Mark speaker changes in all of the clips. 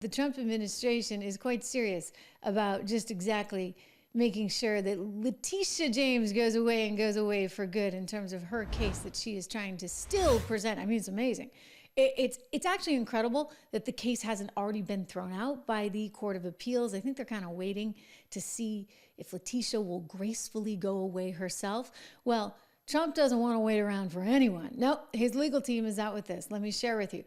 Speaker 1: The Trump administration is quite serious about just exactly making sure that Leticia James goes away and goes away for good in terms of her case that she is trying to still present. I mean, it's amazing. It's actually incredible that the case hasn't already been thrown out by the Court of Appeals. I think they're kind of waiting to see if Leticia will gracefully go away herself. Well, Trump doesn't want to wait around for anyone. No, his legal team is out with this. Let me share with you.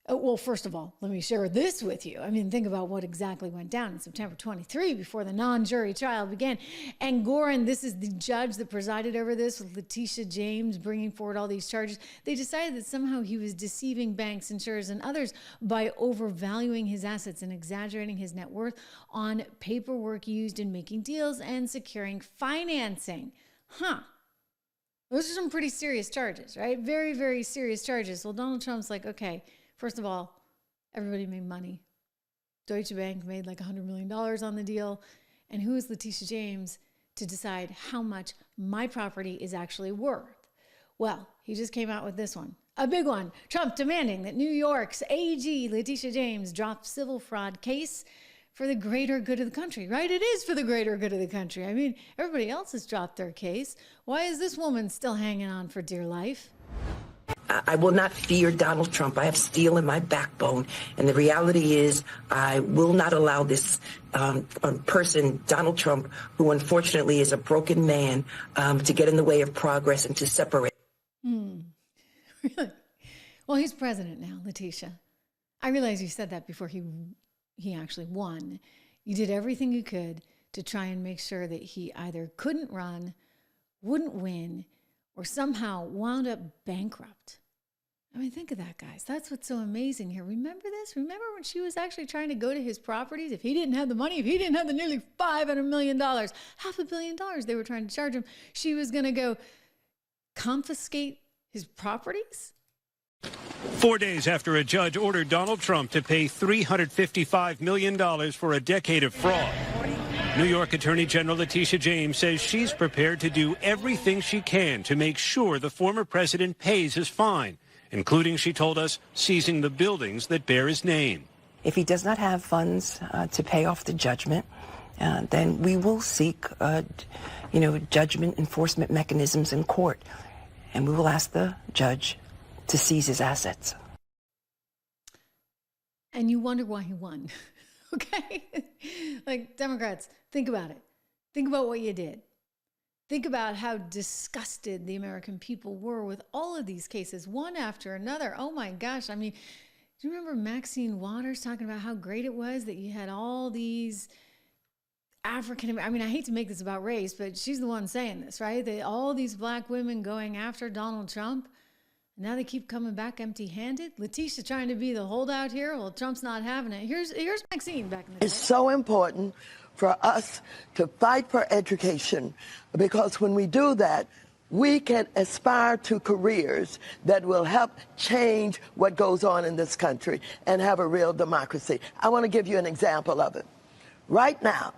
Speaker 1: Well, first of all, let me share this with you. I mean, think about what exactly went down in September 23 before the non-jury trial began. And Gorin, this is the judge that presided over this with Leticia James bringing forward all these charges. They decided that somehow he was deceiving banks, insurers, and others by overvaluing his assets and exaggerating his net worth on paperwork used in making deals and securing financing. Those are some pretty serious charges, right? Very, very serious charges. Well, Donald Trump's like, okay, first of all, everybody made money. Deutsche Bank made like $100 million on the deal. And who is Leticia James to decide how much my property is actually worth? Well, he just came out with this one, a big one. Trump demanding that New York's AG Leticia James drop civil fraud case for the greater good of the country, right? It is for the greater good of the country. I mean, everybody else has dropped their case. Why is this woman still hanging on for dear life?
Speaker 2: I will not fear Donald Trump. I have steel in my backbone. And the reality is I will not allow this person, Donald Trump, who unfortunately is a broken man, to get in the way of progress and to separate.
Speaker 1: Really? Well, he's president now, Leticia. I realize you said that before he actually won. You did everything you could to try and make sure that he either couldn't run, wouldn't win, or somehow wound up bankrupt. I mean, think of that, guys. That's what's so amazing here. Remember this? Remember when she was actually trying to go to his properties? If he didn't have the money, if he didn't have the nearly $500 million, $500 million they were trying to charge him, she was going to go confiscate his properties?
Speaker 3: 4 days after a judge ordered Donald Trump to pay $355 million for a decade of fraud, New York Attorney General Leticia James says she's prepared to do everything she can to make sure the former president pays his fine, including, she told us, seizing the buildings that bear his name.
Speaker 2: If he does not have funds to pay off the judgment, then we will seek, judgment enforcement mechanisms in court, and we will ask the judge to seize his assets.
Speaker 1: And you wonder why he won, okay? Like, Democrats, think about it. Think about what you did. Think about how disgusted the American people were with all of these cases, one after another. Oh my gosh. I mean, do you remember Maxine Waters talking about how great it was that you had all these I hate to make this about race, but she's the one saying this, right? All these black women going after Donald Trump. Now they keep coming back empty-handed. Leticia trying to be the holdout here. Well, Trump's not having it. Here's Maxine back in the day.
Speaker 4: It's so important for us to fight for education, because when we do that, we can aspire to careers that will help change what goes on in this country and have a real democracy. I want to give you an example of it. Right now,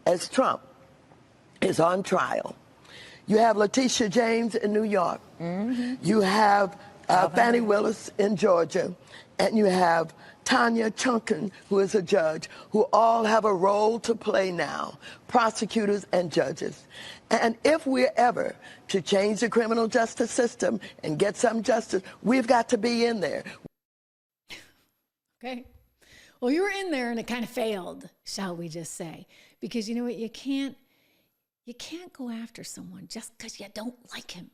Speaker 4: as Trump is on trial, you have Leticia James in New York. You have Fannie Willis in Georgia. And you have Tanya Chunkin, who is a judge, who all have a role to play now, prosecutors and judges. And if we're ever to change the criminal justice system and get some justice, we've got to be in there.
Speaker 1: Okay. Well, you were in there and it kind of failed, shall we just say. Because you know what? You can't go after someone just because you don't like him.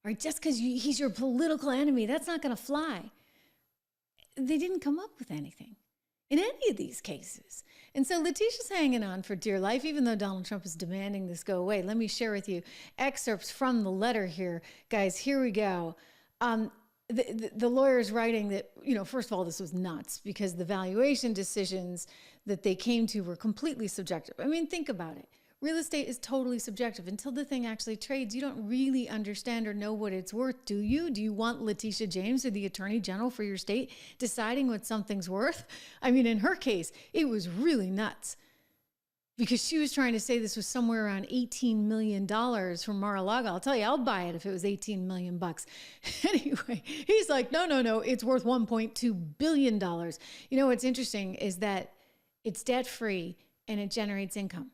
Speaker 1: Or just because he's your political enemy. That's not going to fly. They didn't come up with anything in any of these cases. And so Leticia's hanging on for dear life, even though Donald Trump is demanding this go away. Let me share with you excerpts from the letter here. Guys, here we go. The lawyer's writing that, first of all, this was nuts because the valuation decisions that they came to were completely subjective. I mean, think about it. Real estate is totally subjective. Until the thing actually trades, you don't really understand or know what it's worth, do you? Do you want Leticia James or the Attorney General for your state deciding what something's worth? I mean, in her case, it was really nuts. because she was trying to say this was somewhere around $18 million from Mar-a-Lago. I'll tell you, I'll buy it if it was 18 million bucks. Anyway, he's like, no, it's worth $1.2 billion. You know, what's interesting is that it's debt-free and it generates income.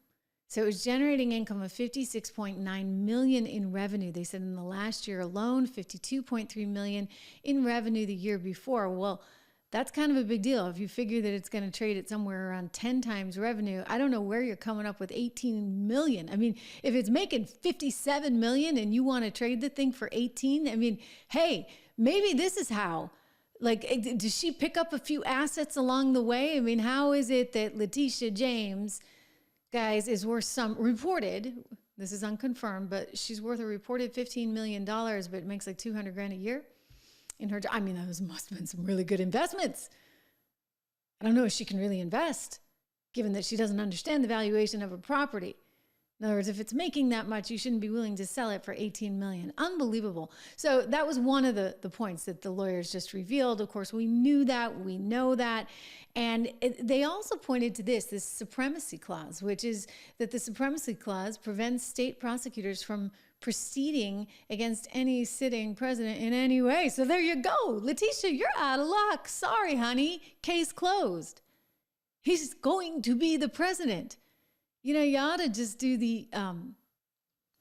Speaker 1: So it was generating income of $56.9 million in revenue. They said in the last year alone, $52.3 million in revenue the year before. Well, that's kind of a big deal. If you figure that it's going to trade at somewhere around 10 times revenue, I don't know where you're coming up with 18 million. I mean, if it's making 57 million and you want to trade the thing for 18, I mean, hey, maybe this is how. Like, does she pick up a few assets along the way? I mean, how is it that Leticia James, guys, is worth some reported, this is unconfirmed, but she's worth a reported $15 million, but it makes like 200 grand a year in her. I mean, those must have been some really good investments. I don't know if she can really invest, given that she doesn't understand the valuation of a property. In other words, if it's making that much, you shouldn't be willing to sell it for 18 million. Unbelievable. So that was one of the points that the lawyers just revealed. Of course, we knew that, we know that. And they also pointed to this supremacy clause, which is that the supremacy clause prevents state prosecutors from proceeding against any sitting president in any way. So there you go. Leticia, you're out of luck. Sorry, honey. Case closed. He's going to be the president. You know, you ought to just do the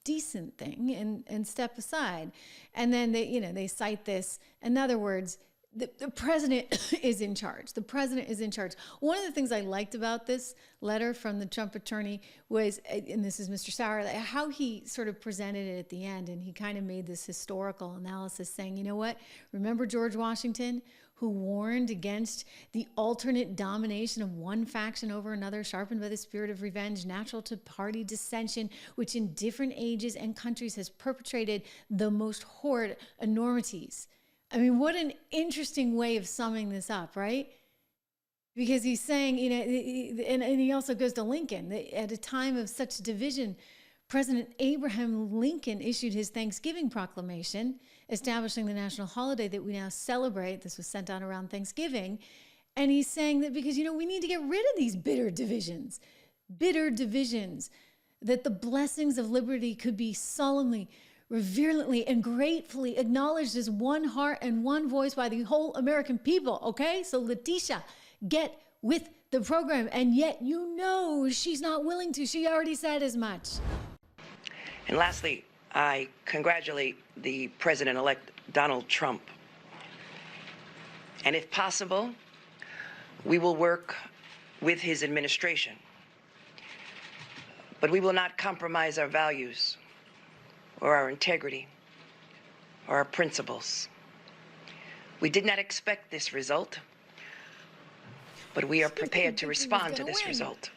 Speaker 1: decent thing and step aside. And then they cite this. In other words, the president is in charge. The president is in charge. One of the things I liked about this letter from the Trump attorney was, and this is Mr. Sauer, how he sort of presented it at the end. And he kind of made this historical analysis saying, you know what? Remember George Washington, who warned against the alternate domination of one faction over another, sharpened by the spirit of revenge, natural to party dissension, which in different ages and countries has perpetrated the most horrid enormities. I mean, what an interesting way of summing this up, right? Because he's saying, you know, and he also goes to Lincoln. At a time of such division, President Abraham Lincoln issued his Thanksgiving proclamation, establishing the national holiday that we now celebrate. This was sent out around Thanksgiving. And he's saying that because, you know, we need to get rid of these bitter divisions, that the blessings of liberty could be solemnly, reverently, and gratefully acknowledged as one heart and one voice by the whole American people, okay? So Leticia, get with the program. And yet, you know, she's not willing to. She already said as much.
Speaker 2: And lastly, I congratulate the President-elect Donald Trump. And if possible, we will work with his administration. But we will not compromise our values or our integrity or our principles. We did not expect this result, but we are prepared to respond to this result.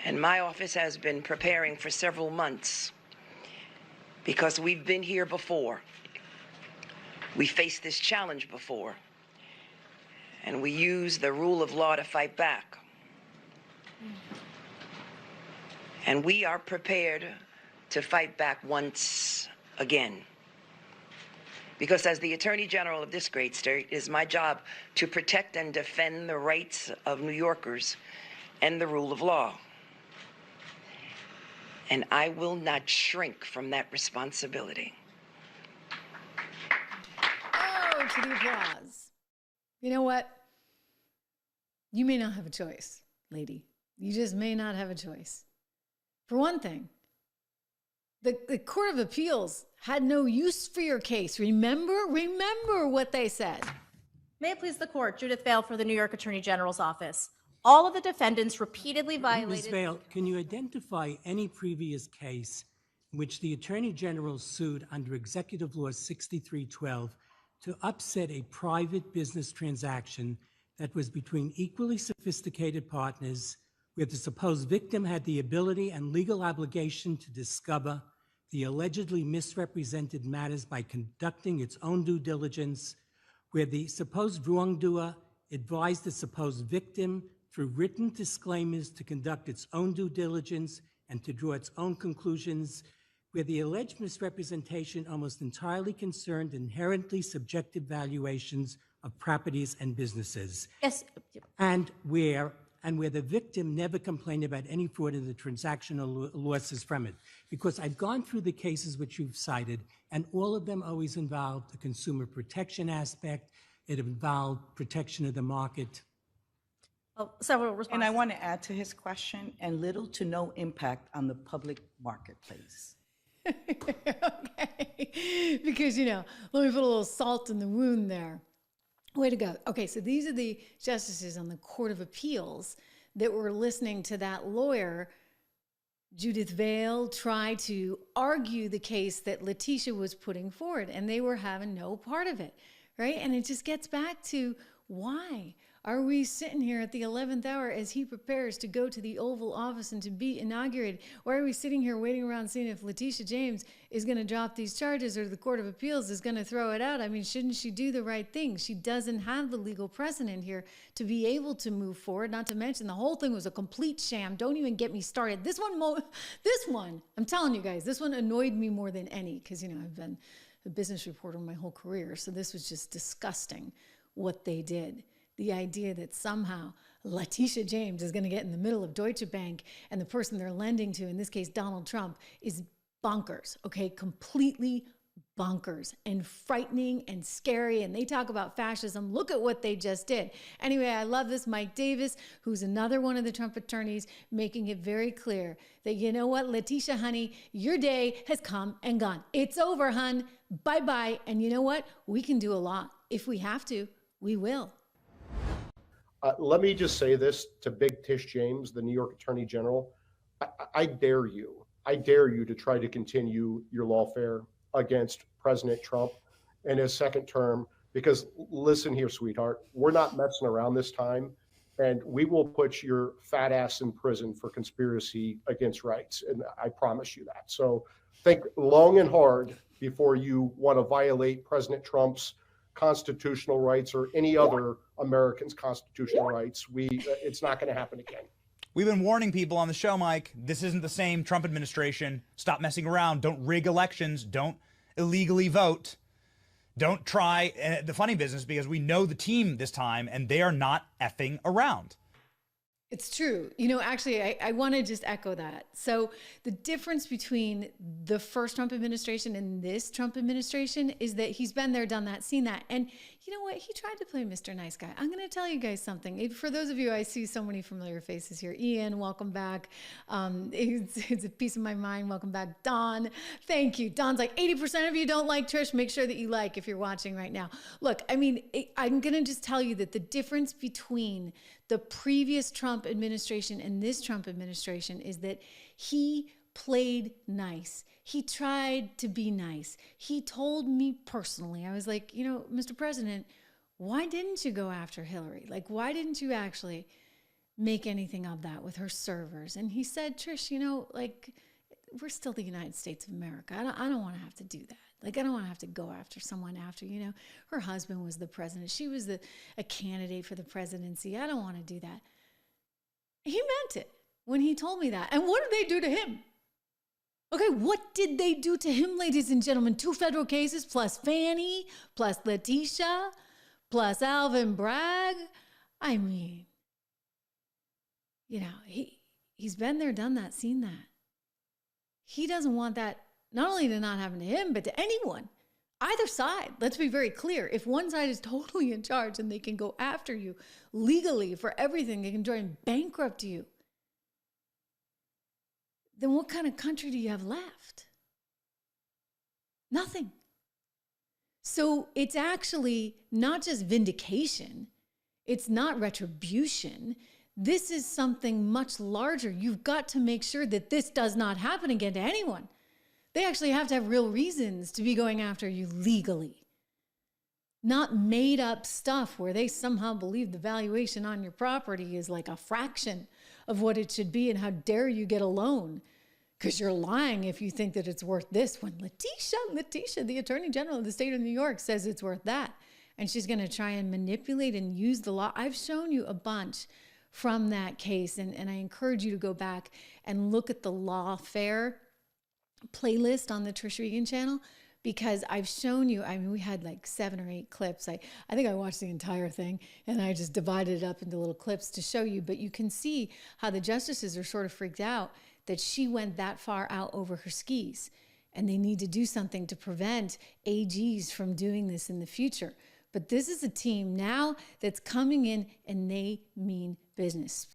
Speaker 2: And my office has been preparing for several months because we've been here before. We faced this challenge before, and we used the rule of law to fight back. And we are prepared to fight back once again. Because as the Attorney General of this great state, it is my job to protect and defend the rights of New Yorkers and the rule of law. And I will not shrink from that responsibility.
Speaker 1: Oh, to the applause. You know what? You may not have a choice, lady. You just may not have a choice. For one thing, the Court of Appeals had no use for your case. Remember what they said.
Speaker 5: May it please the court, Judith Vale for the New York Attorney General's office. All of the defendants repeatedly violated...
Speaker 6: Ms. Vale, can you identify any previous case in which the Attorney General sued under Executive Law 6312 to upset a private business transaction that was between equally sophisticated partners, where the supposed victim had the ability and legal obligation to discover the allegedly misrepresented matters by conducting its own due diligence, where the supposed wrongdoer advised the supposed victim through written disclaimers to conduct its own due diligence and to draw its own conclusions, where the alleged misrepresentation almost entirely concerned inherently subjective valuations of properties and businesses.
Speaker 5: Yes.
Speaker 6: And where, and where the victim never complained about any fraud in the transaction or losses from it. Because I've gone through the cases which you've cited, and all of them always involved the consumer protection aspect. It involved protection of the market.
Speaker 5: Well, several responses.
Speaker 7: And I want to add to his question, and little to no impact on the public marketplace.
Speaker 1: Okay. Because, let me put a little salt in the wound there. Way to go. Okay, so these are the justices on the Court of Appeals that were listening to that lawyer, Judith Vale, try to argue the case that Leticia was putting forward, and they were having no part of it, right? And it just gets back to, why are we sitting here at the 11th hour as he prepares to go to the Oval Office and to be inaugurated? Why are we sitting here waiting around seeing if Leticia James is going to drop these charges or the Court of Appeals is going to throw it out? I mean, shouldn't she do the right thing? She doesn't have the legal precedent here to be able to move forward, not to mention the whole thing was a complete sham. Don't even get me started. This one, I'm telling you guys, this one annoyed me more than any because, I've been a business reporter my whole career, so this was just disgusting what they did. The idea that somehow Leticia James is going to get in the middle of Deutsche Bank and the person they're lending to, in this case Donald Trump, is bonkers, okay? Completely bonkers and frightening and scary. And they talk about fascism. Look at what they just did. Anyway, I love this. Mike Davis, who's another one of the Trump attorneys, making it very clear that, you know what, Leticia, honey, your day has come and gone. It's over, hun. Bye-bye. And you know what? We can do a lot. If we have to, we will.
Speaker 8: Let me just say this to Big Tish James, the New York Attorney General. I dare you to try to continue your lawfare against President Trump in his second term, because listen here, sweetheart, we're not messing around this time, and we will put your fat ass in prison for conspiracy against rights. And I promise you that. So think long and hard before you want to violate President Trump's constitutional rights or any other American's constitutional rights. It's not going to happen again.
Speaker 9: We've been warning people on the show, Mike, this isn't the same Trump administration. Stop messing around. Don't rig elections. Don't illegally vote. Don't try the funny business, because we know the team this time and they are not effing around.
Speaker 1: It's true. Actually, I want to just echo that. So the difference between the first Trump administration and this Trump administration is that he's been there, done that, seen that. And you know what? He tried to play Mr. Nice Guy. I'm going to tell you guys something. For those of you, I see so many familiar faces here. Ian, welcome back. It's a piece of my mind. Welcome back. Don, thank you. Don's like, 80% of you don't like Trish. Make sure that you like if you're watching right now. Look, I'm going to just tell you that the difference between the previous Trump administration and this Trump administration is that he played nice. He tried to be nice. He told me personally, I was like, Mr. President, why didn't you go after Hillary? Like, why didn't you actually make anything of that with her servers? And he said, Trish, we're still the United States of America. I don't want to have to do that. I don't want to have to go after someone after, her husband was the president. She was a candidate for the presidency. I don't want to do that. He meant it when he told me that. And what did they do to him? Okay, what did they do to him, ladies and gentlemen? 2 federal cases plus Fannie, plus Leticia, plus Alvin Bragg. I mean, he's been there, done that, seen that. He doesn't want that not only to not happen to him, but to anyone. Either side. Let's be very clear. If one side is totally in charge and they can go after you legally for everything, they can try and bankrupt you, then what kind of country do you have left? Nothing. So it's actually not just vindication. It's not retribution. This is something much larger. You've got to make sure that this does not happen again to anyone. They actually have to have real reasons to be going after you legally. Not made up stuff where they somehow believe the valuation on your property is like a fraction of what it should be, and how dare you get a loan because you're lying if you think that it's worth this, when Leticia, the Attorney General of the state of New York, says it's worth that. And she's going to try and manipulate and use the law. I've shown you a bunch from that case, and I encourage you to go back and look at the lawfare playlist on the Trish Regan channel, because I've shown you, I mean, we had like 7 or 8 clips. I think I watched the entire thing, and I just divided it up into little clips to show you. But you can see how the justices are sort of freaked out that she went that far out over her skis. And they need to do something to prevent AGs from doing this in the future. But this is a team now that's coming in, and they mean business.